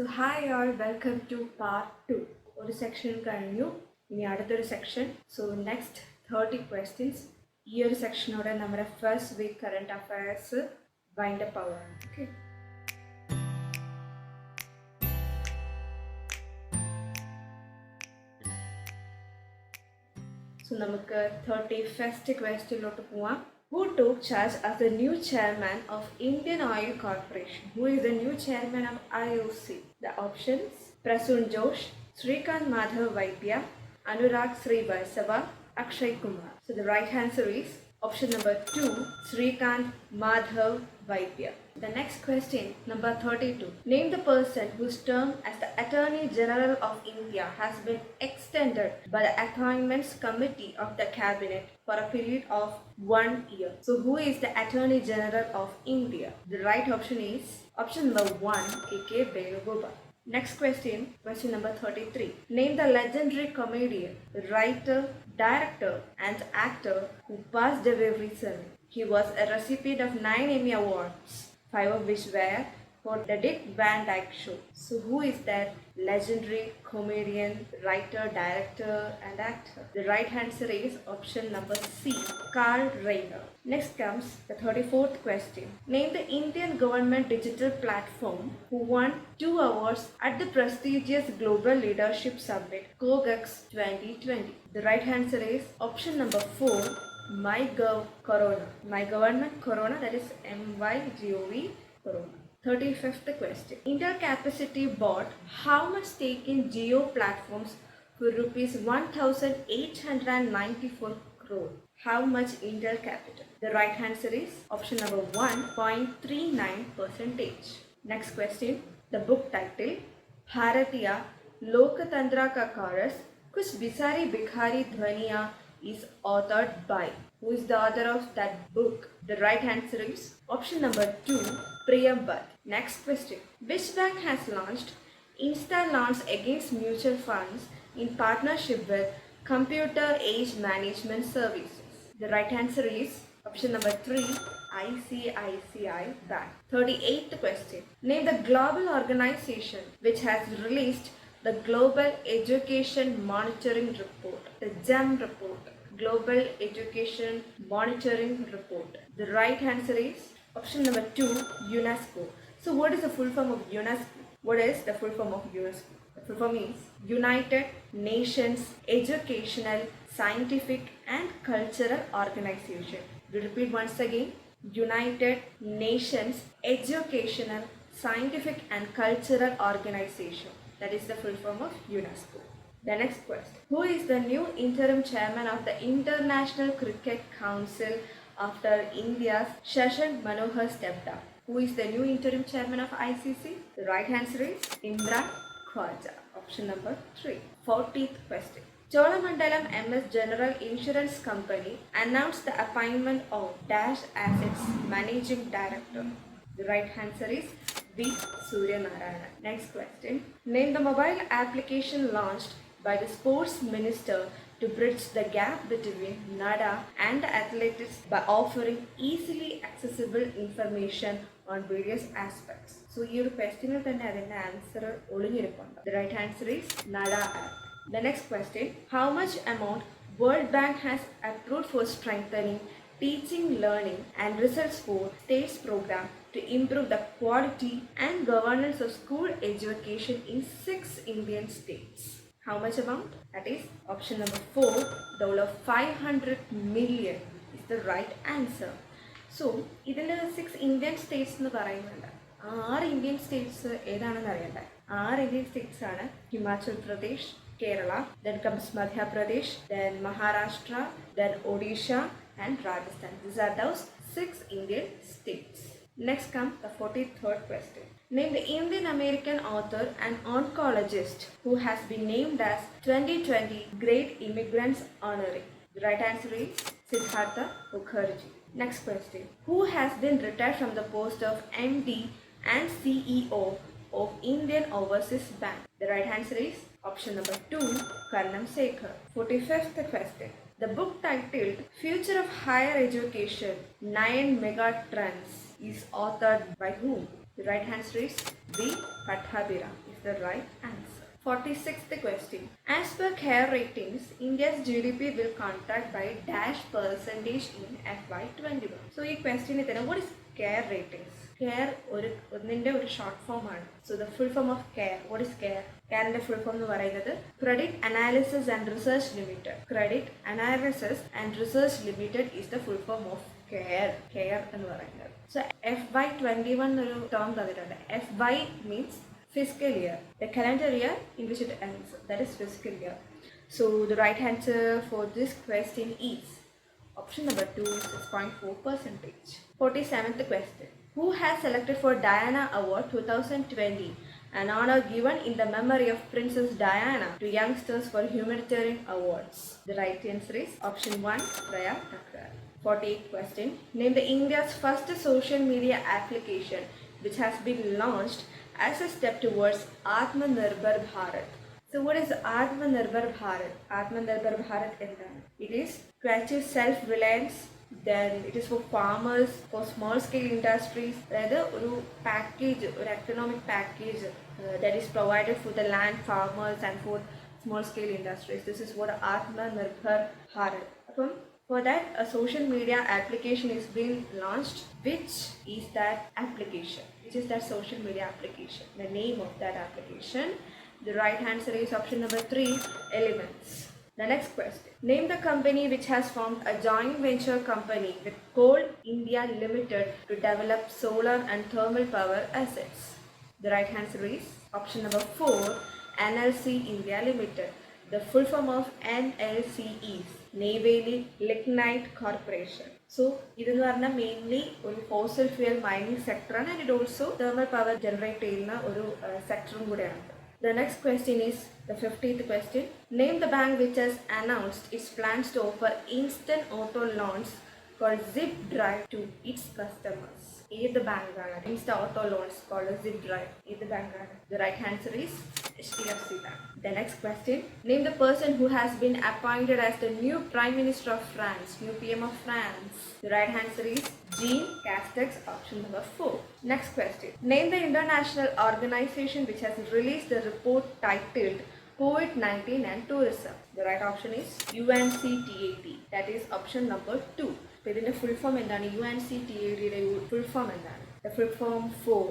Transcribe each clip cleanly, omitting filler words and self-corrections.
So hi all, welcome to part 2. ഒരു section കഴിഞ്ഞു, ഇനി അടുത്തൊരു സെക്ഷൻ. So next 30 questions. ഈ ഒരു സെക്ഷനോടെ നമ്മുടെ first week current affairs wind up ആവുകയാണ്. ഓക്കെ, സോ നമുക്ക് 31st ക്വസ്റ്റ്യനിലോട്ട് പോവാം. Who took charge as the new chairman of Indian Oil Corporation? Who is the new chairman of IOC? The options: Prasoon Josh, Srikant Madhav Vaidya, Anurag Srivastava, Akshay Kumar. So the right answer is option number 2, Srikant Madhav Vaidya. The next question, number 32. Name the person whose term as the Attorney General of India has been extended by the Appointments Committee of the Cabinet for a period of 1 year. So who is the Attorney General of India? The right option is option number 1, K.K. Venugopal. Next question, question number 33. Name the legendary comedian, writer, director and actor who passed away recently. He was a recipient of 9 Emmy Awards, 5 of which were for the Dick Van Dyke Show. So who is that legendary comedian, writer, director and actor? The right answer is option number C, Carl Reiner. Next comes the 34th question. Name the Indian government digital platform who won 2 awards at the prestigious Global Leadership Summit COGEX 2020. The right answer is option number 4, MyGov Corona. My Government Corona, that is MYGOV Corona. 35th question. Intel Capacity bought how much stake in Geo Platforms for rupees 1,894 crore? How much Intel Capital? The right answer is option number 1, 0.39%. Next question. The book title Bharatiya Lokatantra Ka Chorus Kuch Bisari Bikhari Dhwaniya is authored by. Who is the author of that book? The right answer is option number 2, Priyam Bhatt. Next question. Which bank has launched Insta Loans Against Mutual Funds in partnership with Computer Age Management Services? The right answer is option number 3, ICICI Bank. 38th question. Name the global organization which has released the Global Education Monitoring Report, the GEM report. Global Education Monitoring Report. The right answer is option number 2, UNESCO. So what is the full form of UNESCO? What is the full form of UNESCO? The full form is United Nations Educational, Scientific and Cultural Organization. We repeat once again. United Nations Educational, Scientific and Cultural Organization. That is the full form of UNESCO. The next question. Who is the new interim chairman of the International Cricket Council after India's Shashank Manohar stepped down? Who is the new interim chairman of ICC? The right answer is Imran Khwaja. Option number 3. 40th question. Cholamandalam MS General Insurance Company announced the appointment of Dash as its managing director. The right answer is V. Surya Narayana. Next question. Name the mobile application launched by the sports minister to bridge the gap between NADA and the athletics by offering easily accessible information on various aspects. So your question is the answer. The right answer is NADA app. The next question. How much amount World Bank has approved for strengthening teaching, learning and results for states program to improve the quality and governance of school education in 6 Indian states? How much amount? That is option number 4, the whole of 500 million is the right answer. So, ഇതിൽ 6 Indian States എന്ന് പറയുന്നുണ്ട്. 6 Indian States ഏതാണെന്ന് അറിയണ്ടേ? 6 Indian States ആണ് Himachal Pradesh, Kerala, then comes Madhya Pradesh, then Maharashtra, then Odisha and Rajasthan. These are those 6 Indian states. Next comes the 43rd question. Name the Indian American author and oncologist who has been named as 2020 Great Immigrants Honoree. The right answer is Siddhartha Mukherjee. Next question. Who has been retired from the post of MD and CEO of Indian Overseas Bank? The right answer is option number 2, Karnam Sekhar. 45th question. The book titled Future of Higher Education, 9 Megatrends is authored by whom? The right answer is B. Pattabhiram. If the right answer. 46th question. As per CARE ratings, India's GDP will contract by dash percentage in FY21. So, this question is what is CARE ratings? CARE ഒന്നിൻ്റെ ഒരു short form ആണ്. So the full form of care, what is care? കെയറിൻ്റെ full form എന്ന് പറയുന്നത് credit analysis and research limited. Credit analysis and research limited is the full form of care എന്ന് പറയുന്നത്. So FY21 എന്നൊരു term തന്നിട്ടുണ്ട്. FY means fiscal year, the calendar year in which it ends, that is fiscal year. So the right answer for this question is option number 2, 6.4%. 47th question. Who has selected for Diana Award 2020, an honor given in the memory of Princess Diana to youngsters for humanitarian awards? The right answer is option 1, Raya Thakrar. 48th question. Name the India's first social media application which has been launched as a step towards Atmanirbhar Bharat. So what is Atmanirbhar Bharat? Atmanirbhar Bharat endana? It is to achieve self-reliance. Then it is for farmers, for small scale industries. Rather, a package, or economic package that is provided for the land farmers and for small scale industries. This is what Atmanirbhar Bharat. For that, a social media application is being launched. Which is that application? Which is that social media application? The name of that application. The right answer is option number 3, Elements. The next question. Name the company which has formed a joint venture company with Coal India Limited to develop solar and thermal power assets. The right answer is option number 4, NLC India Limited. The full form of NLC is Neyveli Lignite Corporation. So, this is mainly a fossil fuel mining sector and it also thermal power generate sector. The next question is the 50th question. Name the bank which has announced its plans to offer instant auto loans called Zip Drive to its customers. Is the bank instant auto loans called Zip Drive? Is the bank? The right answer is HDFC Bank. The next question. Name the person who has been appointed as the new Prime Minister of France, new PM of France. The right answer is Jean Castex, option number 4. Next question. Name the international organization which has released the report titled COVID-19 and Tourism. The right option is UNCTAD. That is option number 2. ഇതിന്റെ full form എന്താണ്? UNCTADയുടെ full form എന്താണ്? The full form for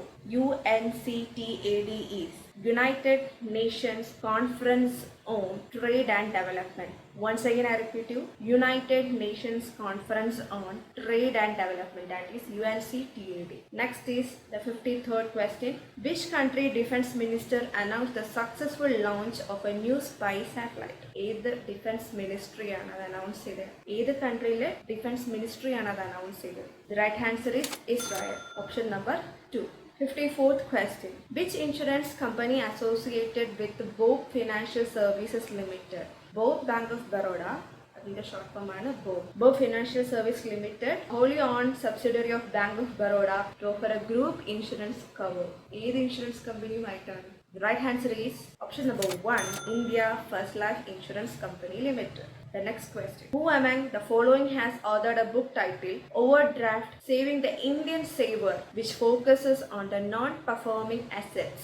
UNCTAD is United Nations Conference on Trade and Development. Once again I repeat you, United Nations Conference on Trade and Development, that is UNCTAD. Next is the 53rd question. Which country defense minister announced the successful launch of a new spy satellite? Either defense ministry ആണ് അത് announce ചെയ്തത്. ഏത് കൺട്രിയിലെ defence ministry ആണ് അത് announce ചെയ്തത്? The right answer is Israel, option number 2. 54th question. Which insurance company associated with BOB Financial Services Limited? BOB Bank of Baroda, അതിന്റെ short form ആണ് BOB. BOB Financial Service Limited, wholly owned subsidiary of Bank of Baroda, to offer a group insurance cover. ഏത് insurance കമ്പനിയുമായിട്ടാണ്? The right answer is option number 1, India First Life Insurance Company Limited. The next question. Who among the following has authored a book titled Overdraft Saving the Indian Saver, which focuses on the non-performing assets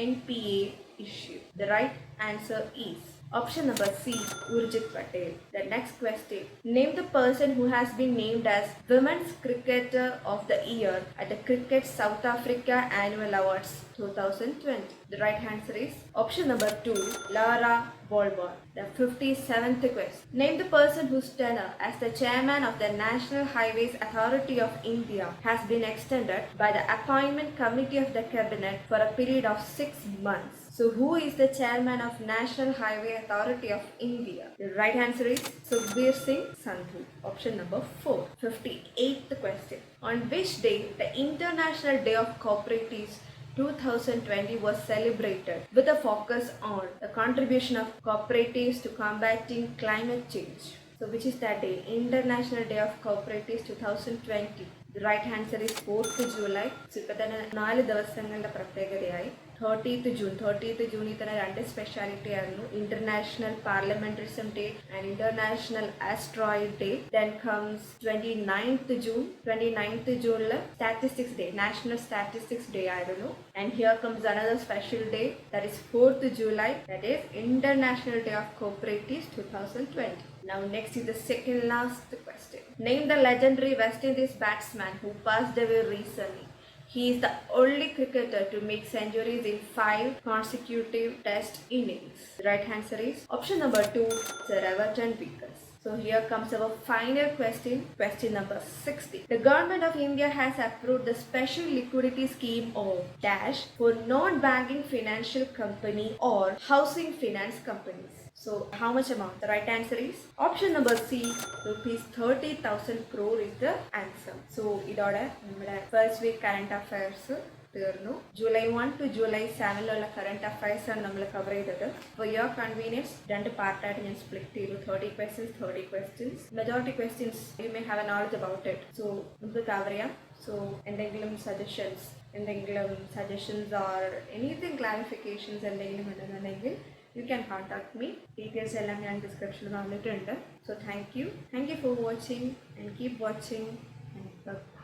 NPA issue? The right answer is option number C, Urjit Patel. The next question. Name the person who has been named as Women's Cricketer of the Year at the Cricket South Africa Annual Awards 2020. The right answer is option number 2, Lara Bolbar. The 57th question. Name the person whose tenure as the chairman of the National Highways Authority of India has been extended by the Appointment Committee of the Cabinet for a period of 6 months. So who is the chairman of National Highway Authority of India? The right answer is Sukhbir Singh Sandhu, option number 4. 58th question. On which day the International Day of Cooperatives 2020 was celebrated with a focus on the contribution of cooperatives to combating climate change? So which is that day? International Day of Cooperatives 2020. The right answer is 4th July. So ഇപ്പോൾ തന്നെ 4 ദിവസങ്ങളുടെ പ്രത്യേകതയായി. 30th ജൂണിൽ തന്നെ രണ്ട് speciality ആയിരുന്നു. International parliamentarism day and international asteroid day. Then comes 29th ജൂണിൽ statistics day, national statistics day ആയിരുന്നു. And here comes another special day, that is 4th July, that is International Day of Cooperatives 2020. Now next is the second last question. Name the legendary West Indies batsman who passed away recently. He is the only cricketer to make centuries in 5 consecutive test innings. The right answer is option number 2, Sir Everton Vickers. So here comes our final question number 60. The government of India has approved the special liquidity scheme of dash for non-banking financial company or housing finance companies. So how much amount? The right answer is option number C, rupees 30,000 crore is the answer. So ഇതോടെ നമ്മുടെ first week current affairs തീർന്നു. July 1 to July 7 current affairs ആണ് നമ്മൾ cover ചെയ്തത്. For your convenience 2 പാർട്ടായിട്ട് ഞാൻ split ചെയ്തു. 30 questions. Majority questions you may have A knowledge about it. So നമുക്ക് കവർ ചെയ്യാം. സോ എന്തെങ്കിലും സജഷൻസ് ഓർ എനിത്തിങ് ക്ലാരിഫിക്കേഷൻസ് എന്തെങ്കിലും ഉണ്ടെന്നുണ്ടെങ്കിൽ you can contact me. Details എല്ലാം ഞാൻ ഡിസ്ക്രിപ്ഷനിൽ തന്നിട്ടുണ്ട്. So thank you for watching and keep watching and bye.